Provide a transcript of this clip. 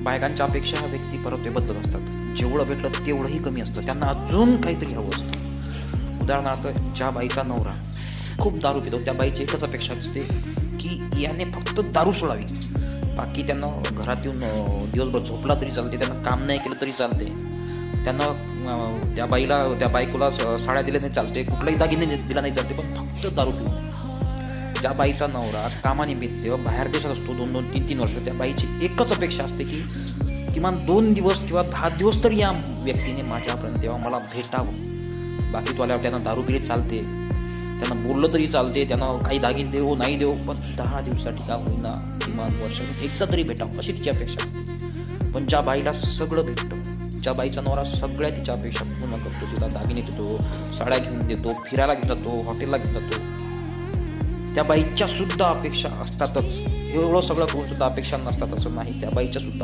बायकांच्या अपेक्षा ह्या व्यक्ती परत असतात. जेवढं भेटलं तेवढंही कमी असतं, त्यांना अजून काहीतरी हवं असतं. उदाहरणार्थ, ज्या बाईचा नवरा खूप दारू पितो त्या बाईची एकच अपेक्षा असते की याने फक्त दारू सोडावी. बाकी त्यांना घरात येऊन दिवसभर झोपला तरी चालते, त्यांना काम नाही केलं तरी चालते, त्यांना त्या बायकोला साड्या दिल्या नाही चालते, कुठलाही दागिने दिला नाही चालते, पण फक्त दारू पिऊन. ज्या बाईचा नवरा कामानिमित्त बाहेर देशात असतो 2-2, 3-3 वर्ष, त्या बाईची एकच अपेक्षा असते की किमान 2 दिवस किंवा 10 दिवस तरी या व्यक्तीने माझ्यापर्यंत तेव्हा मला भेटावं. बाकी तो आल्यावर त्यांना दारू पिली चालते, त्यांना बोललं तरी चालते, त्यांना काही दागिने देऊ नाही देऊ, पण 10 दिवसासाठी का होईना किमान वर्षातून एकदा तरी भेटावं अशी तिची अपेक्षा असते. पण ज्या बाईला सगळं भेटतं, ज्या बाईचा नवरा सगळ्या तिच्या अपेक्षा पूर्ण करतो, तिला दागिने देतो, साड्या घेऊन देतो, फिरायला घेऊन जातो, हॉटेलला घेऊन जातो, त्या बाईच्या सुद्धा अपेक्षा असतातच. एवढं सगळं करून सुद्धा अपेक्षा नसतात असं नाही, त्या बाईच्या सुद्धा